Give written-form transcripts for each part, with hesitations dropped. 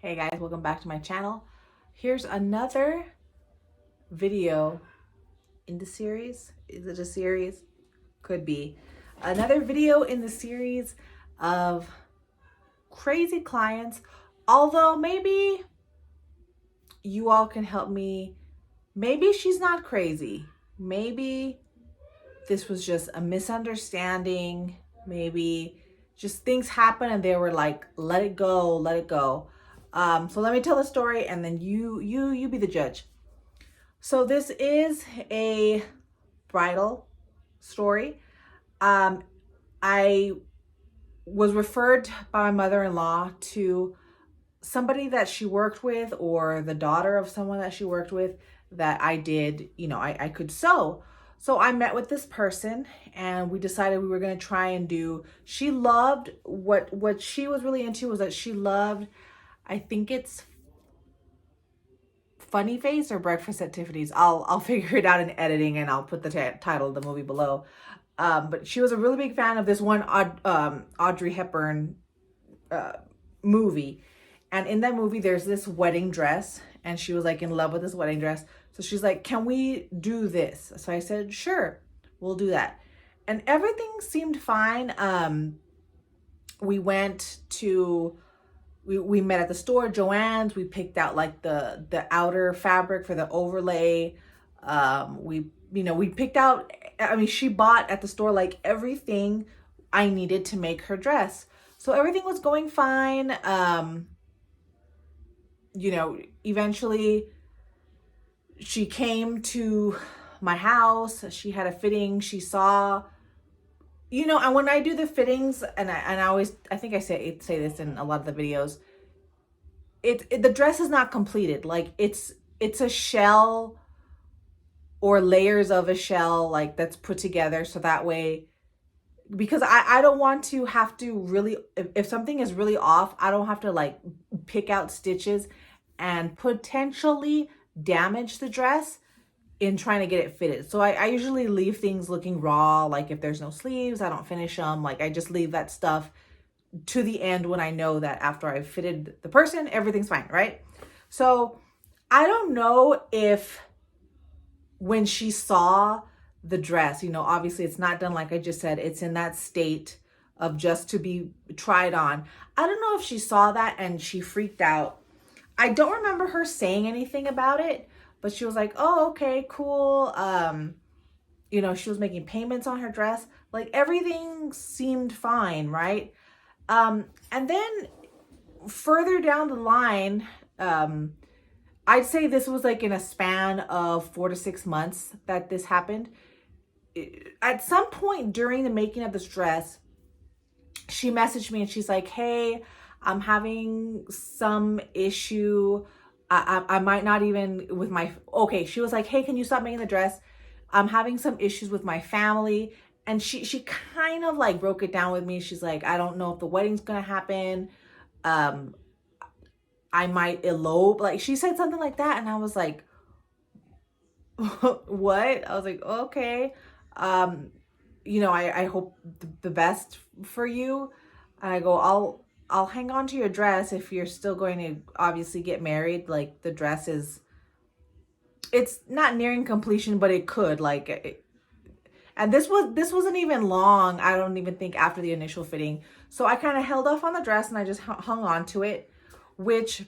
Hey guys, welcome back to my channel. Here's another video in the series. Is it a series? Could be. Another video in the series of crazy clients. Although maybe you all can help me. Maybe she's not crazy. Maybe this was just a misunderstanding. Maybe just things happen and they were like, let it go, let it go. So let me tell the story and then you be the judge. So this is a bridal story. I was referred by my mother-in-law to somebody that she worked with, or the daughter of someone that she worked with, that I did, I could sew. So I met with this person and we decided we were going to try and do, she loved, what she was really into was that she loved, I think it's Funny Face or Breakfast at Tiffany's. I'll figure it out in editing and I'll put the title of the movie below. But she was a really big fan of this one Audrey Hepburn movie. And in that movie, there's this wedding dress and she was like in love with this wedding dress. So she's like, can we do this? So I said, sure, we'll do that. And everything seemed fine. We went to, we met at the store, Joann's. We picked out like the outer fabric for the overlay. We picked out, she bought at the store like everything I needed to make her dress. So everything was going fine. Eventually she came to my house. She had a fitting. She saw, and when I do the fittings, and I think I say this in a lot of the videos, the dress is not completed. Like it's a shell or layers of a shell, like that's put together. So that way, because I don't want to have to really, if something is really off, I don't have to like pick out stitches and potentially damage the dress in trying to get it fitted. So I usually leave things looking raw. Like if there's no sleeves, I don't finish them. Like I just leave that stuff to the end when I know that after I've fitted the person, everything's fine, right? So I don't know if when she saw the dress, obviously it's not done like I just said, it's in that state of just to be tried on. I don't know if she saw that and she freaked out. I don't remember her saying anything about it, but she was like, oh, okay, cool. She was making payments on her dress. Like everything seemed fine, right? And then further down the line, I'd say this was like in a span of 4 to 6 months that this happened. At some point during the making of this dress, she messaged me and she's like, hey, I'm having some issue. I might not even with my, okay. She was like, hey, can you stop making the dress? I'm having some issues with my family. And she kind of like broke it down with me. She's like, I don't know if the wedding's going to happen. I might elope. Like she said something like that. And I was like, what? I was like, okay. I hope the best for you. And I go, I'll hang on to your dress if you're still going to obviously get married. Like the dress it's not nearing completion, but it could and this wasn't even long. I don't even think after the initial fitting. So I kind of held off on the dress and I just hung on to it, which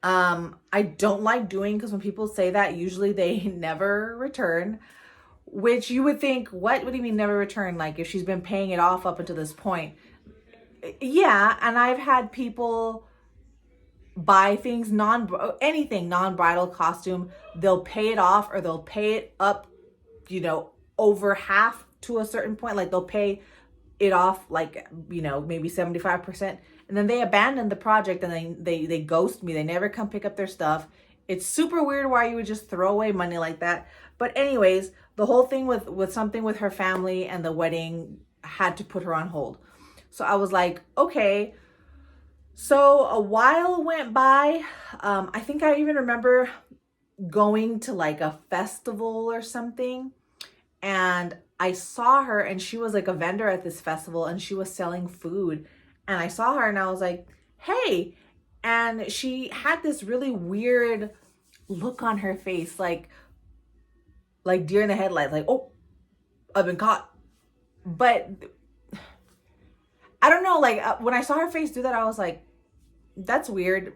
I don't like doing, because when people say that, usually they never return, which you would think, what do you mean never return? Like if she's been paying it off up until this point. Yeah, and I've had people buy things, anything non-bridal costume, they'll pay it off or they'll pay it up, over half to a certain point. Like they'll pay it off like, maybe 75%. And then they abandon the project and they ghost me. They never come pick up their stuff. It's super weird why you would just throw away money like that. But anyways, the whole thing with something with her family and the wedding had to put her on hold. So I was like, okay. So a while went by. I think I even remember going to like a festival or something. And I saw her and she was like a vendor at this festival and she was selling food. And I saw her and I was like, hey. And she had this really weird look on her face, like deer in the headlights, like, oh, I've been caught. But I don't know, like when I saw her face do that, I was like, that's weird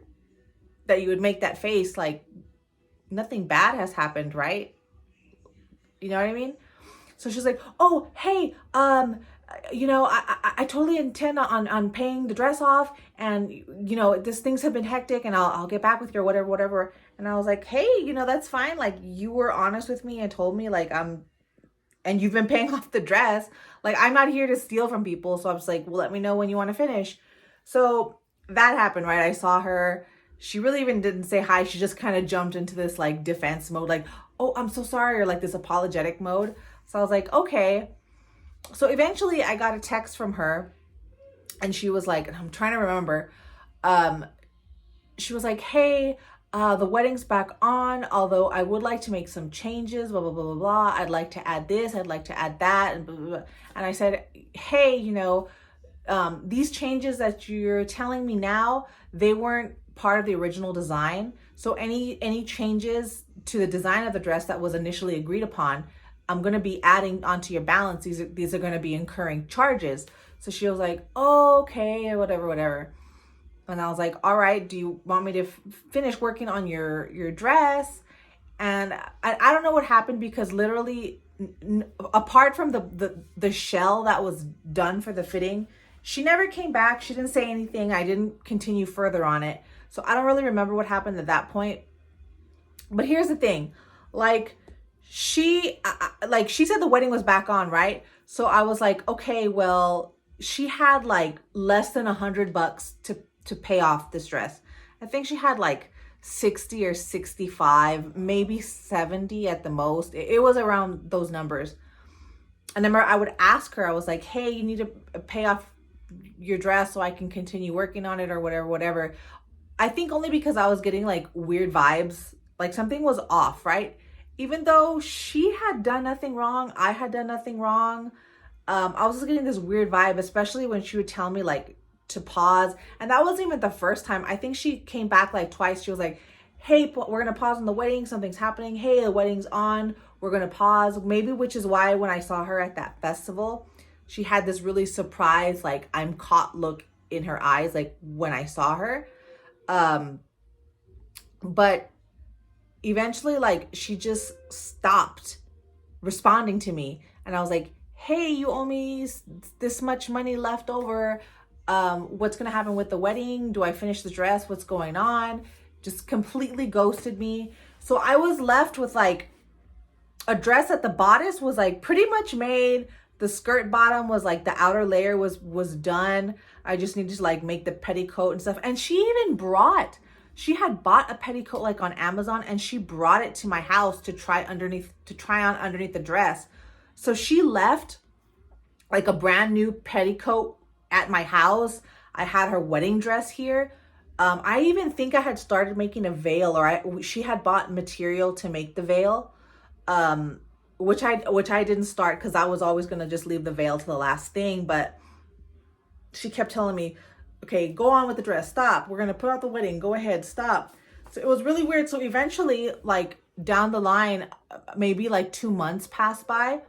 that you would make that face. Like, nothing bad has happened, right? You know what I mean? So she's like, oh, hey, I totally intend on paying the dress off, and this things have been hectic, and I'll get back with you or whatever. And I was like, hey, that's fine. Like, you were honest with me and told me, like, and you've been paying off the dress. Like, I'm not here to steal from people. So I was like, well, let me know when you want to finish. So that happened, right? I saw her. She really even didn't say hi. She just kind of jumped into this like defense mode, like, oh, I'm so sorry, or like this apologetic mode. So I was like, okay. So eventually I got a text from her, and she was like, and I'm trying to remember, she was like, hey, the wedding's back on, although I would like to make some changes, blah, blah, blah, blah, blah. I'd like to add this, I'd like to add that, and blah, blah, blah. And I said, hey, these changes that you're telling me now, they weren't part of the original design. So any changes to the design of the dress that was initially agreed upon, I'm going to be adding onto your balance. These are going to be incurring charges. So she was like, oh, okay, whatever. And I was like, all right, do you want me to finish working on your dress? And I don't know what happened, because literally, apart from the shell that was done for the fitting, she never came back. She didn't say anything. I didn't continue further on it. So I don't really remember what happened at that point. But here's the thing. Like, she said the wedding was back on, right? So I was like, okay, well, she had like less than $100 to pay off this dress. I think she had like 60 or 65, maybe 70 at the most. It was around those numbers. And then I would ask her, I was like, hey, you need to pay off your dress so I can continue working on it or whatever. I think only because I was getting like weird vibes, like something was off, right? Even though she had done nothing wrong, I had done nothing wrong. I was just getting this weird vibe, especially when she would tell me like to pause. And that wasn't even the first time. I think she came back like twice. She was like, hey, we're going to pause on the wedding. Something's happening. Hey, the wedding's on. We're going to pause. Maybe, which is why when I saw her at that festival, she had this really surprised, like, I'm caught look in her eyes, like when I saw her. But eventually, like, she just stopped responding to me. And I was like, hey, you owe me this much money left over. What's going to happen with the wedding? Do I finish the dress? What's going on? Just completely ghosted me. So I was left with like a dress that the bodice was like pretty much made. The skirt bottom was like, the outer layer was done. I just needed to like make the petticoat and stuff. And she had bought a petticoat like on Amazon, and she brought it to my house to try on underneath the dress. So she left like a brand new petticoat at my house. I had her wedding dress here. I even think I had started making a veil, or she had bought material to make the veil, which I didn't start because I was always going to just leave the veil to the last thing. But she kept telling me, okay, go on with the dress. Stop. We're going to put out the wedding. Go ahead. Stop. So it was really weird. So eventually, like down the line, maybe like 2 months passed by.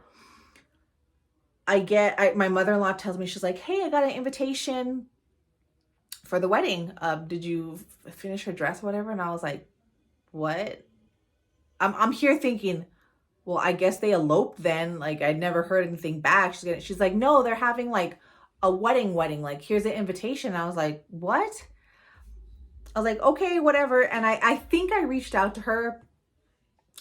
My mother-in-law tells me, she's like, hey, I got an invitation for the wedding. Did you finish her dress, whatever? And I was like, what? I'm here thinking, well, I guess they eloped then. Like, I'd never heard anything back. She's like, no, they're having like a wedding. Like, here's the invitation. I was like, what? I was like, okay, whatever. And I think I reached out to her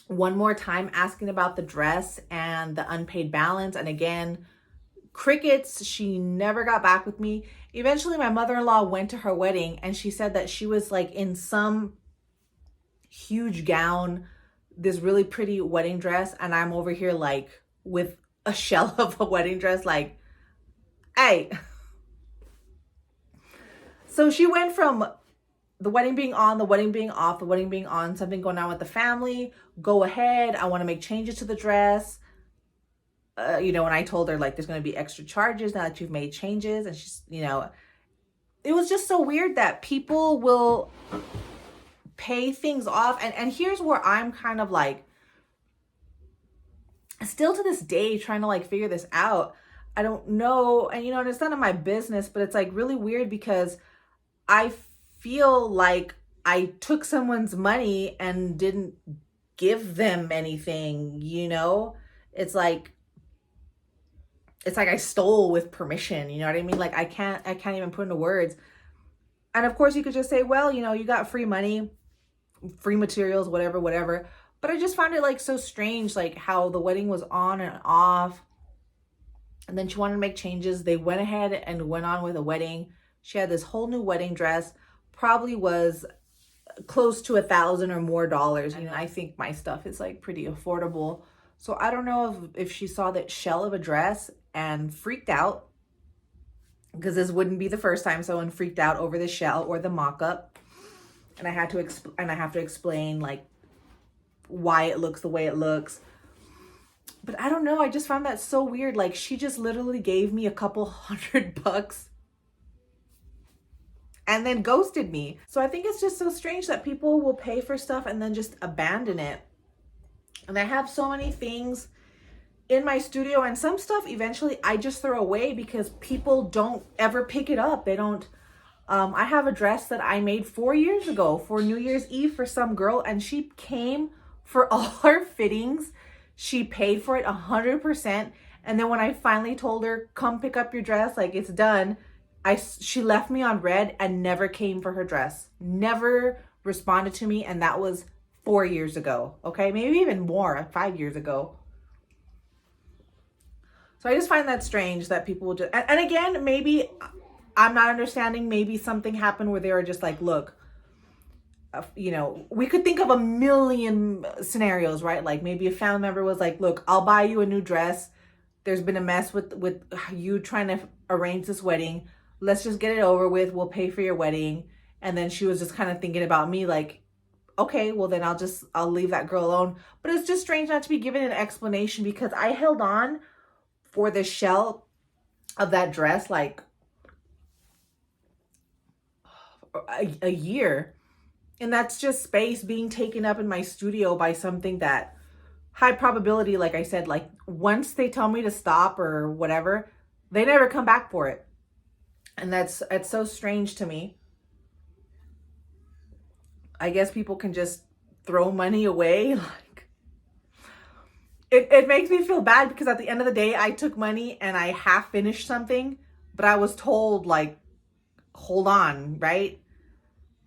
one more time asking about the dress and the unpaid balance. And again, crickets. She never got back with me. Eventually, my mother-in-law went to her wedding, and she said that she was like in some huge gown, this really pretty wedding dress. And I'm over here like with a shell of a wedding dress, like, hey. So she went from the wedding being on, the wedding being off, the wedding being on, something going on with the family. Go ahead. I want to make changes to the dress. And I told her like, there's going to be extra charges now that you've made changes. And she's, it was just so weird that people will pay things off. And here's where I'm kind of like, still to this day, trying to like figure this out. I don't know. And you know, and it's none of my business, but it's like really weird because I feel like I took someone's money and didn't give them anything, you know? It's like I stole with permission, you know what I mean? Like I can't even put into words. And of course you could just say, well, you know, you got free money, free materials, whatever. But I just found it like so strange, like how the wedding was on and off. And then she wanted to make changes. They went ahead and went on with a wedding. She had this whole new wedding dress, probably was close to $1,000 or more dollars. You know, I think my stuff is like pretty affordable. So I don't know if she saw that shell of a dress and freaked out, because this wouldn't be the first time someone freaked out over the shell or the mock-up. And I have to explain like why it looks the way it looks. But I don't know, I just found that so weird. Like she just literally gave me a couple $100 and then ghosted me. So I think it's just so strange that people will pay for stuff and then just abandon it. And I have so many things in my studio, and some stuff eventually I just throw away because people don't ever pick it up. They don't. I have a dress that I made 4 years ago for New Year's Eve for some girl, and she came for all her fittings. She paid for it 100%. And then when I finally told her, come pick up your dress, like it's done, she left me on red and never came for her dress. Never responded to me. And that was 4 years ago. Okay. Maybe even more, like 5 years ago. So I just find that strange that people will just, and again, maybe I'm not understanding. Maybe something happened where they were just like, look, you know, we could think of a million scenarios, right? Like maybe a family member was like, look, I'll buy you a new dress. There's been a mess with you trying to arrange this wedding. Let's just get it over with. We'll pay for your wedding. And then she was just kind of thinking about me like, okay, well then I'll leave that girl alone. But it's just strange not to be given an explanation, because I held on for the shell of that dress like a year. And that's just space being taken up in my studio by something that high probability, like I said, like once they tell me to stop or whatever, they never come back for it. And it's so strange to me. I guess people can just throw money away. Like it makes me feel bad, because at the end of the day, I took money and I half finished something, but I was told like, hold on, right?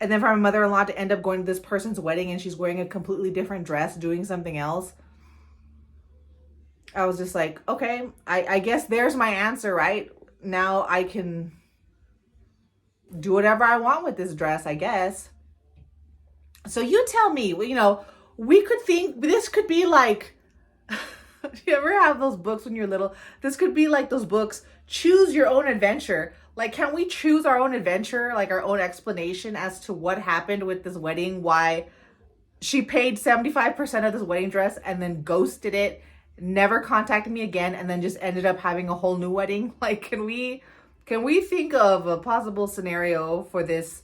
And then for my mother-in-law to end up going to this person's wedding and she's wearing a completely different dress, doing something else. I was just like, okay, I guess there's my answer, right? Now I can do whatever I want with this dress, I guess. So you tell me, you know, we could think this could be like, you ever have those books when you're little? This could be like those books, choose your own adventure. Like, can we choose our own adventure, like our own explanation as to what happened with this wedding, why she paid 75% of this wedding dress and then ghosted it, never contacted me again, and then just ended up having a whole new wedding? Like, can we think of a possible scenario for this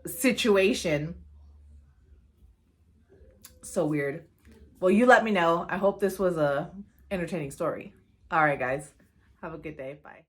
situation? So weird. Well, you let me know. I hope this was a entertaining story. All right, guys. Have a good day. Bye.